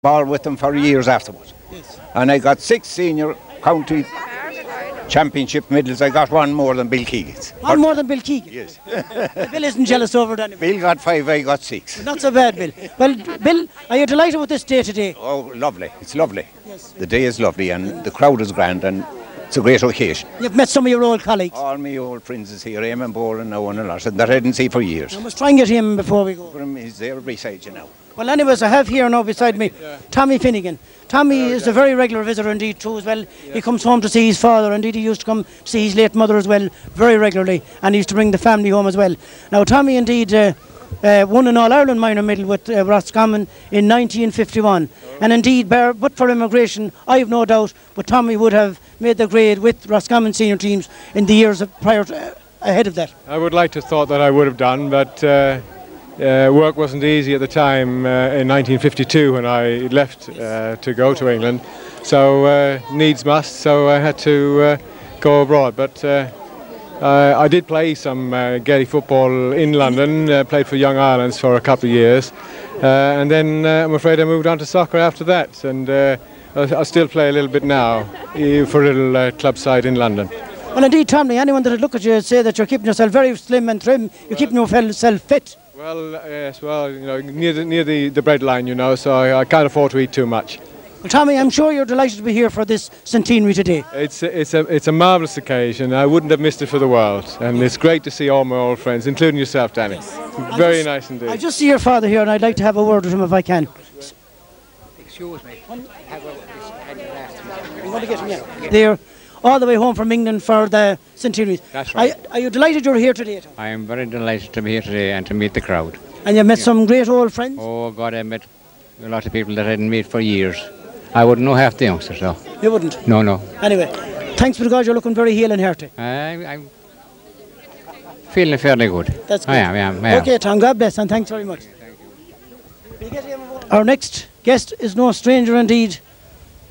ball with them for years afterwards. Yes. And I got 6 senior county championship medals. I got one more than Bill Keegan's. One more than Bill Keegan? Yes. Bill isn't jealous over it anyway. Bill got 5, I got 6. Not so bad, Bill. Well, Bill, are you delighted with this day today? Oh, lovely. It's lovely. Yes. The day is lovely and the crowd is grand and it's a great occasion. You've met some of your old colleagues. All my old friends is here, Eamon Bohr and Owen and Larson, that I didn't see for years. I must try and get him before we go. He's there beside you now. Well, anyways, I have here now beside me Tommy Finnegan. Tommy is a very regular visitor indeed too as well. He comes home to see his father. Indeed, he used to come to see his late mother as well very regularly, and he used to bring the family home as well. Now, Tommy indeed won an All-Ireland minor medal with Roscommon in 1951. And indeed, but for immigration, I have no doubt, but Tommy would have made the grade with Roscommon senior teams in the years prior to, ahead of that. I would like to have thought that I would have done, but work wasn't easy at the time in 1952 when I left to go to England. So needs must, so I had to go abroad. But I did play some Gaelic football in London, played for Young Irelands for a couple of years. And then I'm afraid I moved on to soccer after that. And I still play a little bit now for a little club side in London. Well, indeed, Tommy, anyone that would look at you and say that you're keeping yourself very slim and trim, you're keeping yourself fit. Well, yes, well, you know, near the breadline, you know, so I can't afford to eat too much. Well, Tommy, I'm sure you're delighted to be here for this centenary today. It's a marvellous occasion. I wouldn't have missed it for the world, and it's great to see all my old friends, including yourself, Danny. Very nice indeed. I just see your father here, and I'd like to have a word with him if I can. Excuse me. You want to get him? Yeah. They're all the way home from England for the centenary. That's right. Are you delighted you're here today, Tom? I am very delighted to be here today and to meet the crowd. And you met some great old friends? Oh God, I met a lot of people that I didn't meet for years. I wouldn't know half the youngsters though. You wouldn't? No, no. Anyway, thanks for the God, you're looking very hale and hearty. I'm feeling fairly good. That's good. I am. Okay, Tom, God bless and thanks very much. Our next guest is no stranger indeed,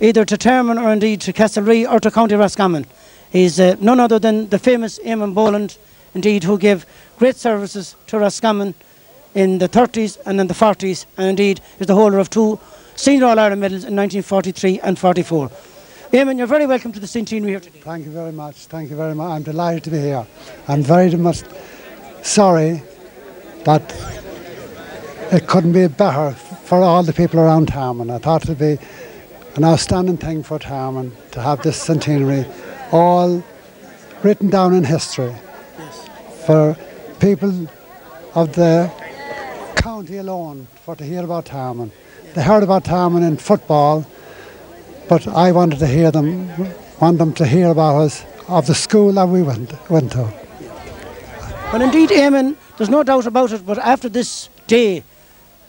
either to Tarmon or indeed to Castlerea or to County Roscommon. He's none other than the famous Eamon Boland, indeed, who gave great services to Roscommon in the 30s and in the 40s, and indeed is the holder of 2 Senior All-Ireland medals in 1943 and 44. Eamon, you're very welcome to the centenary here today. Thank you very much. Thank you very much. I'm delighted to be here. I'm very much sorry that it couldn't be better for all the people around Tarmon. I thought it would be an outstanding thing for Tarmon to have this centenary all written down in history. Yes. For people of the county alone to hear about Tarmon. They heard about Tarmon in football, but I wanted to want them to hear about us, of the school that we went to. Well, indeed, Eamon, there's no doubt about it, but after this day,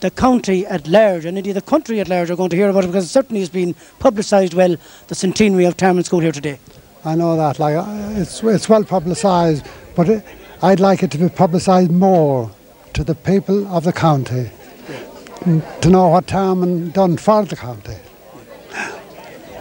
the county at large, and indeed the country at large, are going to hear about it, because it certainly has been publicised well, the centenary of Tarmon School here today. I know that, like, it's well publicised, but I'd like it to be publicised more to the people of the county, to know what Tarmon done for the county.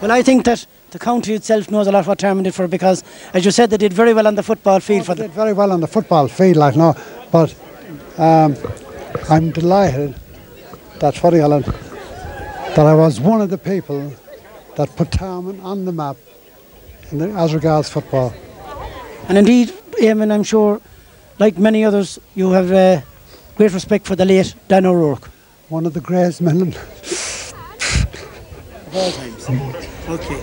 Well, I think that the county itself knows a lot what Tarmon did for it, because, as you said, they did very well on the football field. They did very well on the football field, like, no, but I'm delighted that I was one of the people that put Tarmon on the map as regards football. And indeed, Eamon, I'm sure, like many others, you have great respect for the late Dan O'Rourke. One of the greatest men of all times. Okay.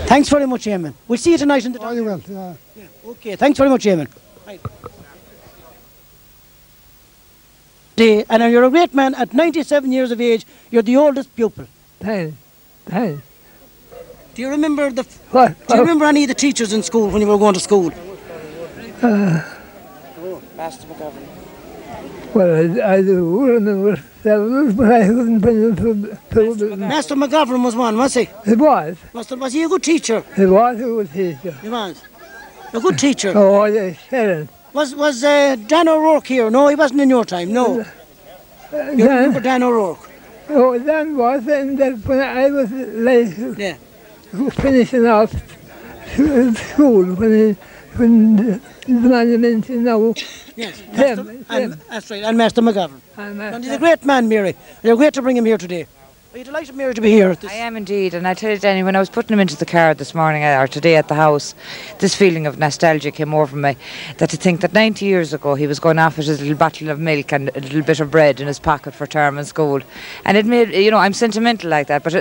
Thanks very much, Eamon. We'll see you tonight in the... Oh, you will, yeah. Okay, thanks very much, Eamon. Right. And you're a great man. At 97 years of age, you're the oldest pupil. Thanks. Do you remember Do you remember any of the teachers in school when you were going to school? Master McGovern. Well, I do remember several, but I haven't been to... Master McGovern was one, was he? He was. Was he a good teacher? He was a good teacher. He was. A good teacher. Oh, yes, Sharon. Was Dan O'Rourke here? No, he wasn't in your time, no. You remember Dan O'Rourke? Oh, Dan was, and that when I was late, yeah, finishing off school, when the man you mentioned now. Yes, that's right, and Master McGovern. And he's a great man, Mary. You're great to bring him here today. Are you delighted, Mary, to be here? I am indeed, and I tell you, Danny, when I was putting him into the car this morning or today at the house, this feeling of nostalgia came over me. That to think that 90 years ago he was going off with his little bottle of milk and a little bit of bread in his pocket for Tarmon School, and it made, you know, I'm sentimental like that, but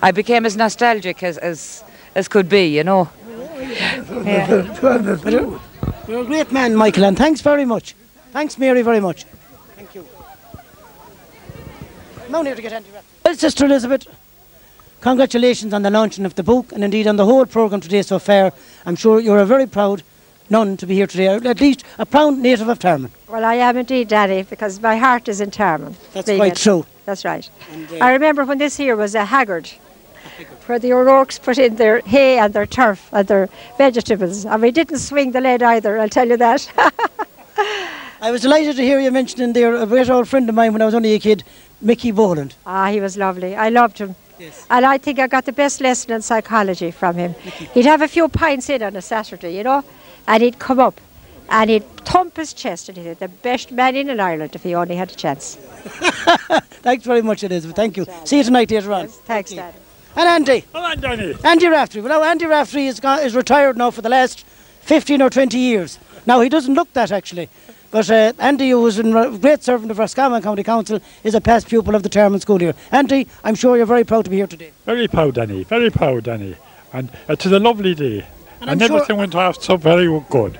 I became as nostalgic as could be, you know. Yeah. You're a great man, Michael, and thanks very much. Thanks, Mary, very much. Thank you. I'm on here to get Andy Rafferty. Well, Sister Elizabeth, congratulations on the launching of the book and indeed on the whole programme today so far. I'm sure you're a very proud nun to be here today, or at least a proud native of Tarmon. Well, I am indeed, Danny, because my heart is in Tarmon. That's quite true. That's right. And, I remember when this here was a haggard, where the O'Rourke's put in their hay and their turf and their vegetables, and we didn't swing the lead either, I'll tell you that. I was delighted to hear you mentioning there a great old friend of mine when I was only a kid, Mickey Boland. Ah, he was lovely. I loved him. Yes. And I think I got the best lesson in psychology from him. Mickey. He'd have a few pints in on a Saturday, you know, and he'd come up and he'd thump his chest and he'd say, the best man in Ireland if he only had a chance. Thanks very much, Elizabeth. Thank you. See you tonight later on. Yes, thanks, Danny. And Andy. Hello, Danny. Andy Rafferty. Well, now, Andy Rafferty is retired now for the last 15 or 20 years. Now, he doesn't look that, actually. But Andy, who was a great servant of Roscommon County Council, is a past pupil of the Tarmon School here. Andy, I'm sure you're very proud to be here today. Very proud, Danny. Very proud, Danny. And it was a lovely day. And I'm everything went off so very good.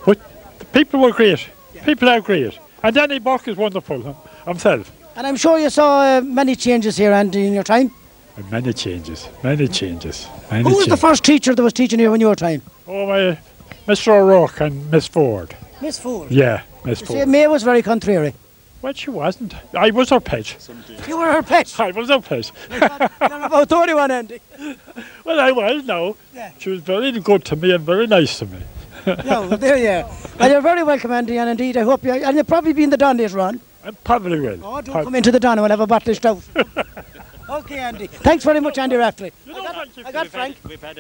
But the people were great. Yeah. People are great. And Danny Buck is wonderful himself. And I'm sure you saw many changes here, Andy, in your time. Many changes. Many changes. Who was the first teacher that was teaching here in your time? Oh, Mr. O'Rourke and Miss Ford. Miss Ford? Yeah, Miss Ford. See, May was very contrary. Well, she wasn't. I was her pet. You were her pet? I was her pet. You're about 31, Andy. Well, I was, no. Yeah. She was very good to me and very nice to me. No, well, there you are. Well, you're very welcome, Andy, and indeed, I hope and you'll probably be in the Don later on. I probably will. Oh, don't come into the Don and we'll have a bottle of stout. Okay, Andy. Thanks very much, Andy Rafferty. I got Frank. We've had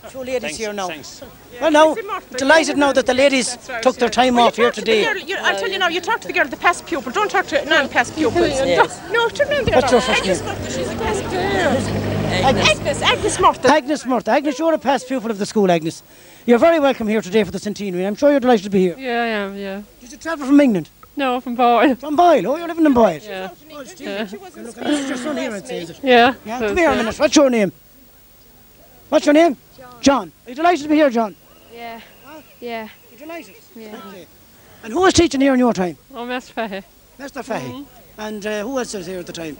two ladies here now. Thanks. Well, now, delighted now that the ladies took their time off here today. I'll tell you now, you talk to the girl, the past pupil. Don't talk to non-past pupils. Yes. No, turn around there. What's your first name? She's a past pupil. Agnes Murtha. Agnes Murtha. Agnes, you're a past pupil of the school, Agnes. You're very welcome here today for the centenary. I'm sure you're delighted to be here. Yeah, I am, yeah. Did you travel from England? No, from Boyle. From Boyle? Oh, you're living in Boyle? Yeah. This is your son here, I'd say, is it? Yeah. Come here a minute. What's your name? What's your name? John. Are you delighted to be here, John? Yeah. Yeah. You're delighted? Yeah. Okay. And who was teaching here in your time? Oh, Master Fahy. Master Fahy. And who else was here at the time?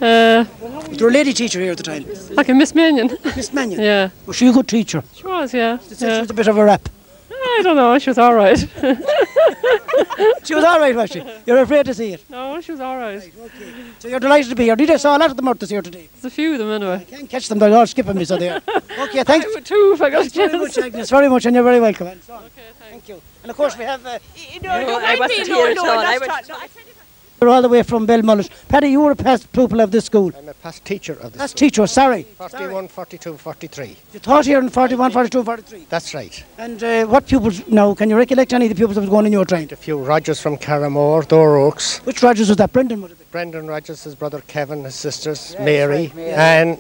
Was there a lady teacher here at the time? Like a Miss Mannion. Miss Mannion? Yeah. Was she a good teacher? She was, yeah. She was a bit of a rap. I don't know, she was all right. She was all right, was she? You're afraid to see it? No, she was all right. Okay. So you're delighted to be here. Did I saw a lot of the Murthas here today? There's a few of them anyway. I can't catch them, they're all skipping me, so they are. Okay, thanks. I would too if I got a chance. Very much, Agnes, very much, and you're very welcome. Okay, thank you. And of course we have... I wasn't here at all. We're all the way from Belmullet. Paddy, you were a past pupil of this school. I'm a past teacher of this past teacher, sorry. 41, 42, 43. You taught here in 41, 42, 43? That's right. And what pupils now? Can you recollect any of the pupils that was going in your time? A few Rogers from Carramore, the O'Rourke's. Which Rogers was that? Brendan would have been? Brendan Rogers, his brother Kevin, his sisters, Mary, and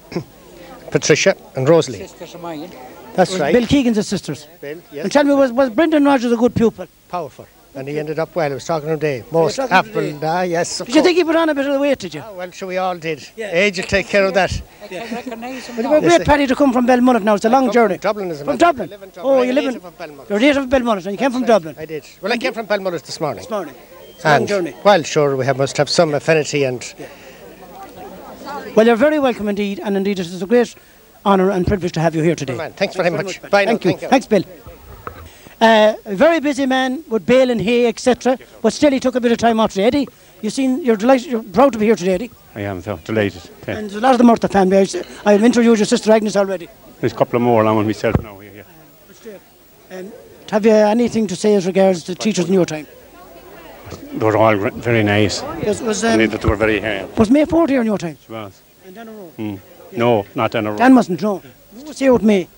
Patricia and Rosalie. Sisters of mine. That's right. Bill Keegan's sisters. Bill, yes. And tell me, was Brendan Rogers a good pupil? Powerful. And he ended up well. I was talking to him today. Most apple, yes. Did you think he put on a bit of the weight, did you? Oh, well, sure, we all did. Yeah. Age will take care of that. I can recognise him. But you were great, Paddy, to come from Belmullet now. It's a long journey. Dublin is a From Dublin? Oh, you live in... You're a native of Belmullet and you came from Dublin? I did. Well, I came from Belmullet this morning. This morning. It's a long journey. Well, sure, we must have some affinity and... Yeah. Well, you're very welcome indeed, and indeed it is a great honour and privilege to have you here today. Man, thanks very much. Bye now. Thank you. Thanks, Bill. A very busy man with bale and hay, etc. But still, he took a bit of time off today. Eddie, you're delighted, you're proud to be here today, Eddie. I am so delighted. Okay. And there's a lot of the Murtha family. I've introduced your sister Agnes already. There's a couple of more along with myself now. Yeah. Have you anything to say as regards to teachers in your time? They were all very nice. They were very. Was May Ford here in your time? She was. And Dan O'Rourke? No, not Dan O'Rourke. Dan mustn't, no. Who was here with May?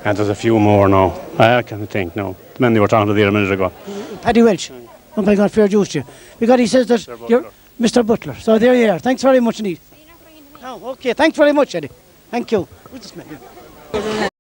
And there's a few more now. I can't think now. The men they were talking to there a minute ago. Paddy Welch. Oh my God, fair juice to you. Because he says that Mr. Butler. So there you are. Thanks very much indeed. Oh, okay. Thanks very much, Eddie. Thank you. What's this man?